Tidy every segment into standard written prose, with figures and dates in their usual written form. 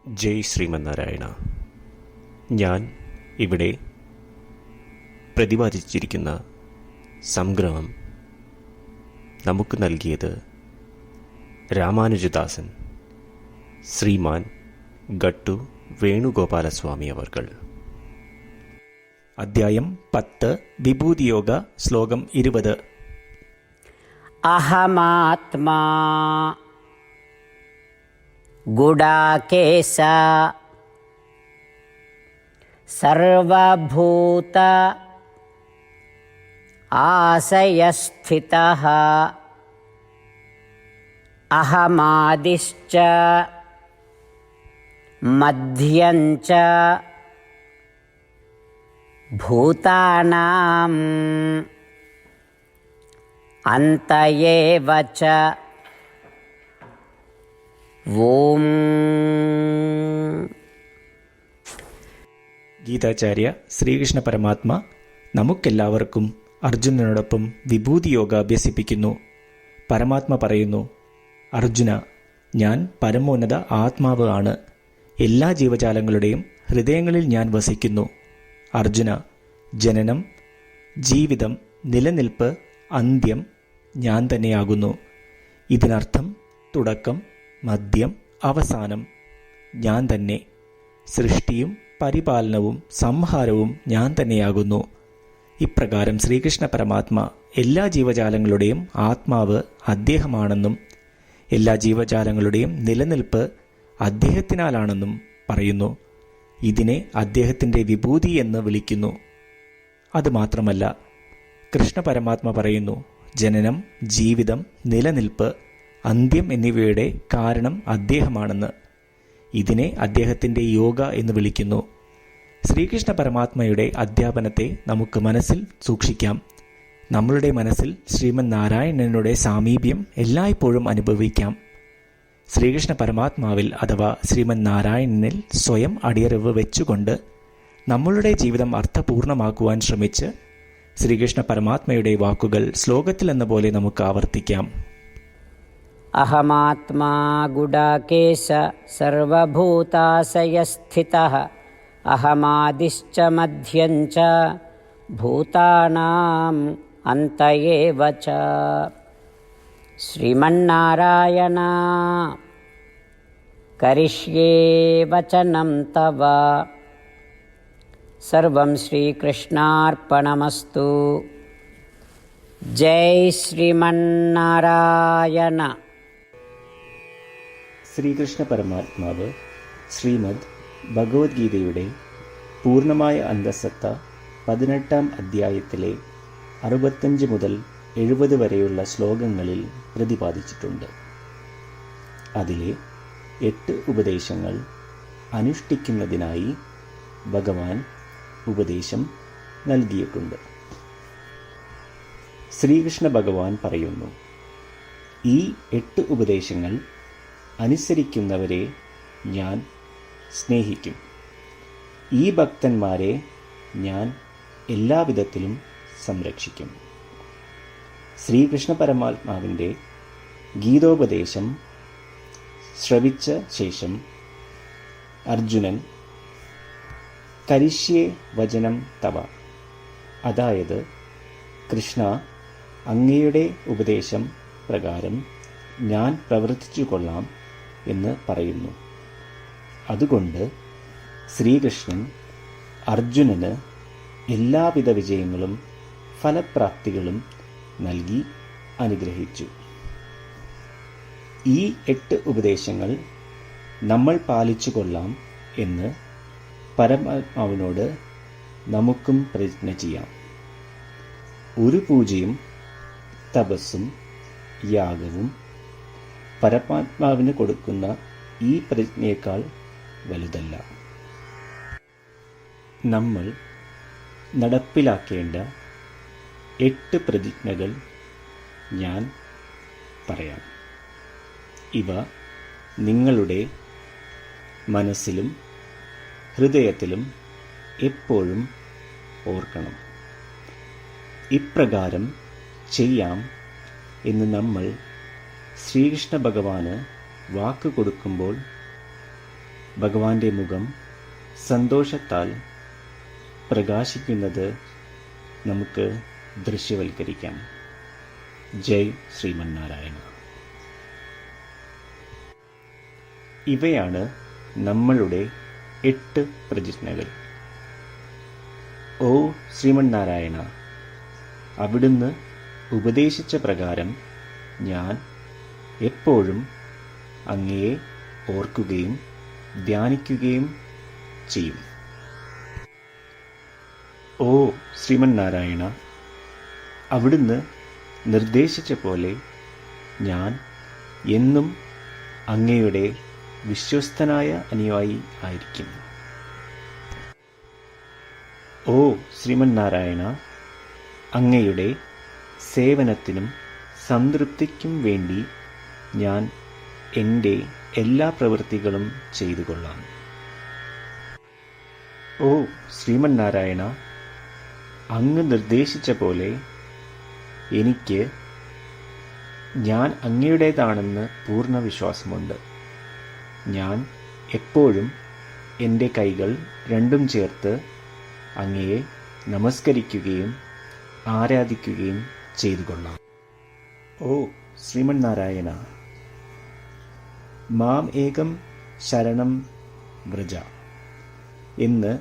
ജയ് ശ്രീമന്നാരായണ. ഞാൻ ഇവിടെ പ്രതിപാദിച്ചിരിക്കുന്ന സംഗ്രഹം നമുക്ക് നൽകിയത് രാമാനുജദാസൻ ശ്രീമാൻ ഗട്ടു വേണുഗോപാലസ്വാമി അവർകൾ. അധ്യായം 10, വിഭൂതിയോഗ, ശ്ലോകം 20. അഹമാത്മാ ഗുഡാകേശ സർവഭൂത ആശയസ്ഥിതഃ അഹമാദിശ്ച മധ്യഞ്ച ഭൂതാനാം അന്ത ഏവ ച. ഓം. ഗീതാചാര്യ ശ്രീകൃഷ്ണ പരമാത്മ നമുക്കെല്ലാവർക്കും അർജുനനോടൊപ്പം വിഭൂതിയോഗ അഭ്യസിപ്പിക്കുന്നു. പരമാത്മ പറയുന്നു, അർജുന, ഞാൻ പരമോന്നത ആത്മാവ് ആണ്. എല്ലാ ജീവജാലങ്ങളുടെയും ഹൃദയങ്ങളിൽ ഞാൻ വസിക്കുന്നു. അർജുന, ജനനം, ജീവിതം, നിലനിൽപ്പ്, അന്ത്യം ഞാൻ തന്നെയാകുന്നു. ഇതിനർത്ഥം തുടക്കം, മധ്യം, അവസാനം ഞാൻ തന്നെ. സൃഷ്ടിയും പരിപാലനവും സംഹാരവും ഞാൻ തന്നെയാകുന്നു. ഇപ്രകാരം ശ്രീകൃഷ്ണ പരമാത്മ എല്ലാ ജീവജാലങ്ങളുടെയും ആത്മാവ് അദ്ദേഹമാണെന്നും എല്ലാ ജീവജാലങ്ങളുടെയും നിലനിൽപ്പ് അദ്ദേഹത്തിനാലാണെന്നും പറയുന്നു. ഇതിനെ അദ്ദേഹത്തിൻ്റെ വിഭൂതി എന്ന് വിളിക്കുന്നു. അതുമാത്രമല്ല, കൃഷ്ണ പരമാത്മ പറയുന്നു, ജനനം, ജീവിതം, നിലനിൽപ്പ്, അന്ത്യം എന്നിവയുടെ കാരണം അദ്ദേഹമാണെന്ന്. ഇതിനെ അദ്ദേഹത്തിൻ്റെ യോഗ എന്ന് വിളിക്കുന്നു. ശ്രീകൃഷ്ണ പരമാത്മയുടെ അധ്യാപനത്തെ നമുക്ക് മനസ്സിൽ സൂക്ഷിക്കാം. നമ്മളുടെ മനസ്സിൽ ശ്രീമൻ നാരായണനുടെ സാമീപ്യം എല്ലായ്പ്പോഴും അനുഭവിക്കാം. ശ്രീകൃഷ്ണ പരമാത്മാവിൽ അഥവാ ശ്രീമൻ നാരായണനിൽ സ്വയം അടിയറവ് വെച്ചുകൊണ്ട് നമ്മളുടെ ജീവിതം അർത്ഥപൂർണമാക്കുവാൻ ശ്രമിച്ച് ശ്രീകൃഷ്ണ പരമാത്മയുടെ വാക്കുകൾ ശ്ലോകത്തിലെന്ന പോലെ നമുക്ക് ആവർത്തിക്കാം. അഹമാത്മാ ഗുഡാകേശ സർവഭൂതാശയസ്ഥിതഃ അഹമാദിശ്ച മധ്യഞ്ച ഭൂതാനാം അന്ത ഏവ ച. ശ്രീമന്നാരായണ, കരിഷ്യേ വചനം തവ. സർവം ശ്രീകൃഷ്ണാർപ്പണമസ്തു. ജയ് ശ്രീമന്നാരായണ. ശ്രീകൃഷ്ണ പരമാത്മാവ് ശ്രീമദ് ഭഗവത്ഗീതയുടെ പൂർണ്ണമായ അന്തഃസത്ത 18-ാം അധ്യായത്തിലെ 65 മുതൽ 70 വരെയുള്ള ശ്ലോകങ്ങളിൽ പ്രതിപാദിച്ചിട്ടുണ്ട്. അതിലെ 8 ഉപദേശങ്ങൾ അനുഷ്ഠിക്കുന്നതിനായി ഭഗവാൻ ഉപദേശം നൽകിയിട്ടുണ്ട്. ശ്രീകൃഷ്ണ ഭഗവാൻ പറയുന്നു, ഈ 8 ഉപദേശങ്ങൾ അനുസരിക്കുന്നവരെ ഞാൻ സ്നേഹിക്കും. ഈ ഭക്തന്മാരെ ഞാൻ എല്ലാവിധത്തിലും സംരക്ഷിക്കും. ശ്രീകൃഷ്ണ പരമാത്മാവിൻ്റെ ഗീതോപദേശം ശ്രവിച്ച ശേഷം അർജുനൻ കരിഷ്യേ വചനം തവ, അതായത് കൃഷ്ണ, അങ്ങയുടെ ഉപദേശം പ്രകാരം ഞാൻ പ്രവർത്തിച്ചു കൊള്ളാം എന്ന് പറയുന്നു. അതുകൊണ്ട് ശ്രീകൃഷ്ണൻ അർജുനന് എല്ലാവിധ വിജയങ്ങളും ഫലപ്രാപ്തികളും നൽകി അനുഗ്രഹിച്ചു. ഈ 8 ഉപദേശങ്ങൾ നമ്മൾ പാലിച്ചു കൊള്ളാം എന്ന് പരമാത്മാവിനോട് നമുക്കും പ്രതിജ്ഞ ചെയ്യാം. ഒരു പൂജയും തപസ്സും യാഗവും പരമാത്മാവിന് കൊടുക്കുന്ന ഈ പ്രതിജ്ഞയേക്കാൾ വലുതല്ല. നമ്മൾ നടപ്പിലാക്കേണ്ട 8 പ്രതിജ്ഞകൾ ഞാൻ പറയാം. ഇവ നിങ്ങളുടെ മനസ്സിലും ഹൃദയത്തിലും എപ്പോഴും ഓർക്കണം. ഇപ്രകാരം ചെയ്യാം എന്ന് നമ്മൾ ശ്രീകൃഷ്ണ ഭഗവാന് വാക്ക് കൊടുക്കുമ്പോൾ ഭഗവാന്റെ മുഖം സന്തോഷത്താൽ പ്രകാശിക്കുന്നത് നമുക്ക് ദൃശ്യവൽക്കരിക്കാം. ജയ് ശ്രീമന്നാരായണ. ഇവയാണ് നമ്മളുടെ 8 പ്രതിജ്ഞകൾ. ഓ ശ്രീമന്നാരായണ, അവിടുന്ന് ഉപദേശിച്ച പ്രകാരം ഞാൻ എപ്പോഴും അങ്ങയെ ഓർക്കുകയും ധ്യാനിക്കുകയും ചെയ്യും. ഓ ശ്രീമന്നാരായണ, അവിടുന്ന് നിർദ്ദേശിച്ച പോലെ ഞാൻ എന്നും അങ്ങയുടെ വിശ്വസ്തനായ അനുയായി ആയിരിക്കും. ഓ ശ്രീമന്നാരായണ, അങ്ങയുടെ സേവനത്തിനും സംതൃപ്തിക്കും വേണ്ടി ഞാൻ എൻ്റെ എല്ലാ പ്രവൃത്തികളും ചെയ്തു കൊള്ളാം. ഓ ശ്രീമന്നാരായണ, അങ്ങ് നിർദ്ദേശിച്ച പോലെ എനിക്ക് ഞാൻ അങ്ങയുടേതാണെന്ന് പൂർണ്ണ വിശ്വാസമുണ്ട്. ഞാൻ എപ്പോഴും എൻ്റെ കൈകൾ രണ്ടും ചേർത്ത് അങ്ങയെ നമസ്കരിക്കുകയും ആരാധിക്കുകയും ചെയ്തു കൊള്ളാം. ഓ ശ്രീമന്നാരായണ, മാം ഏകം ശരണം വ്രജ എന്ന്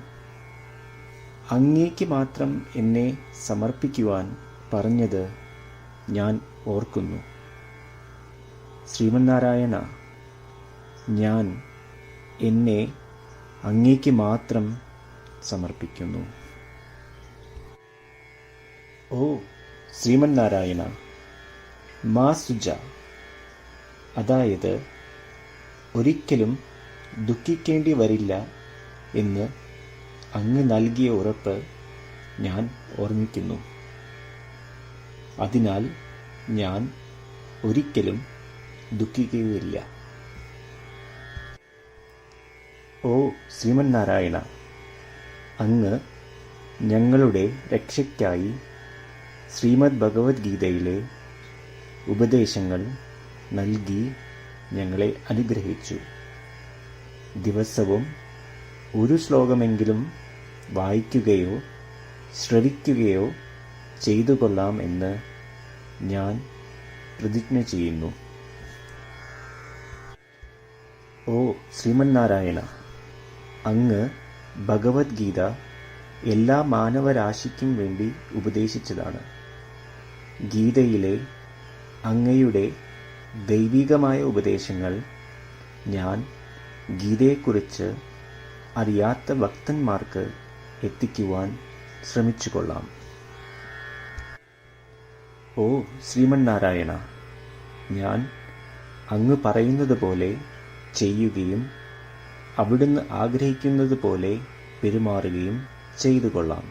അങ്ങേക്ക് മാത്രം എന്നെ സമർപ്പിക്കുവാൻ പറഞ്ഞത് ഞാൻ ഓർക്കുന്നു. ശ്രീമന്നാരായണ, ഞാൻ എന്നെ അങ്ങേക്ക് മാത്രം സമർപ്പിക്കുന്നു. ഓ ശ്രീമന്നാരായണ, മാ സുജ, അതായത് ഒരിക്കലും ദുഃഖിക്കേണ്ടി വരില്ല എന്ന് അങ്ങ് നൽകിയ ഉറപ്പ് ഞാൻ ഓർമ്മിക്കുന്നു. അതിനാൽ ഞാൻ ഒരിക്കലും ദുഃഖിക്കുകയില്ല. ഓ ശ്രീമന്നാരായണ, അങ്ങ് ഞങ്ങളുടെ രക്ഷയ്ക്കായി ശ്രീമദ് ഭഗവത്ഗീതയിലെ ഉപദേശങ്ങൾ നൽകി ഞങ്ങളെ അനുഗ്രഹിച്ചു. ദിവസവും ഒരു ശ്ലോകമെങ്കിലും വായിക്കുകയോ ശ്രവിക്കുകയോ ചെയ്തു കൊള്ളാം എന്ന് ഞാൻ പ്രതിജ്ഞ ചെയ്യുന്നു. ഓ ശ്രീമന്നാരായണ, അങ്ങ് ഭഗവത്ഗീത എല്ലാ മാനവരാശിക്കും വേണ്ടി ഉപദേശിച്ചതാണ്. ഗീതയിലെ അങ്ങയുടെ ദൈവികമായ ഉപദേശങ്ങൾ ഞാൻ ഗീതയെക്കുറിച്ച് അറിയാത്ത ഭക്തന്മാർക്ക് എത്തിക്കുവാൻ ശ്രമിച്ചു കൊള്ളാം. ഓ ശ്രീമന്നാരായണ, ഞാൻ അങ്ങ് പറയുന്നത് പോലെ ചെയ്യുകയും അവിടുന്ന് ആഗ്രഹിക്കുന്നത് പോലെ പെരുമാറുകയും ചെയ്തു കൊള്ളാം.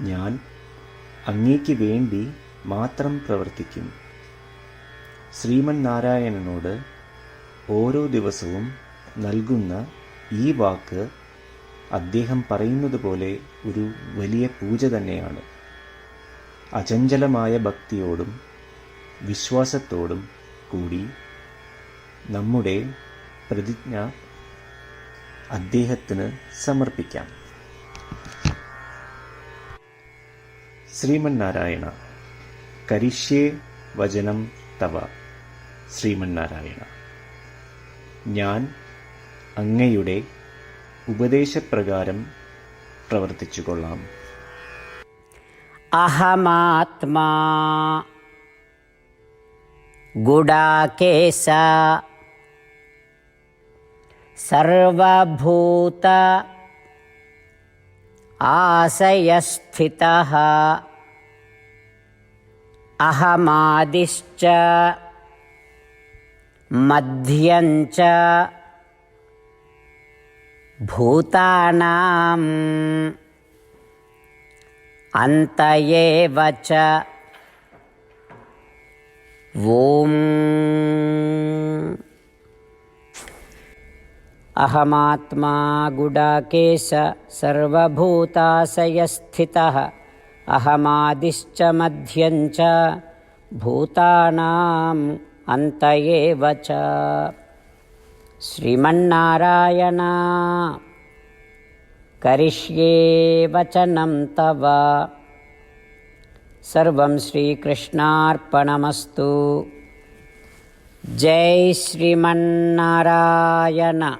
ഞാൻ അങ്ങേക്ക് വേണ്ടി മാത്രം പ്രവർത്തിക്കും. ശ്രീമന്നാരായണനോട് ഓരോ ദിവസവും നൽകുന്ന ഈ വാക്ക് അദ്ദേഹം പറയുന്നത് പോലെ ഒരു വലിയ പൂജ തന്നെയാണ്. അചഞ്ചലമായ ഭക്തിയോടും വിശ്വാസത്തോടും കൂടി നമ്മുടെ പ്രതിജ്ഞ അദ്ദേഹത്തിന് സമർപ്പിക്കാം. ശ്രീമന്നാരായണ, കരിഷ്യേ വചനം തവ. ശ്രീമന്നാരായണ, ഞാൻ അങ്ങയുടെ ഉപദേശപ്രകാരം പ്രവർത്തിച്ചു കൊള്ളാം. അഹമാത്മാ ഗുഡാകേശ സർവഭൂത ആശയസ്ഥിതഃ അഹമാദിശ്ച മധ്യഞ്ച ഭൂതാനാം അന്തയേവ ച. ഓം അഹമാത്മാ ഗുഡാകേശ സർവഭൂതാശയസ്ഥിതഃ അഹമാദിശ്ച മധ്യഞ്ച ഭൂതാനാം അന്തയേവ ച. శ్రీమన్నారాయణ కరిష్యే వచనం తవ. సర్వం శ్రీకృష్ణార్పణమస్తు. జై శ్రీమన్నారాయణ.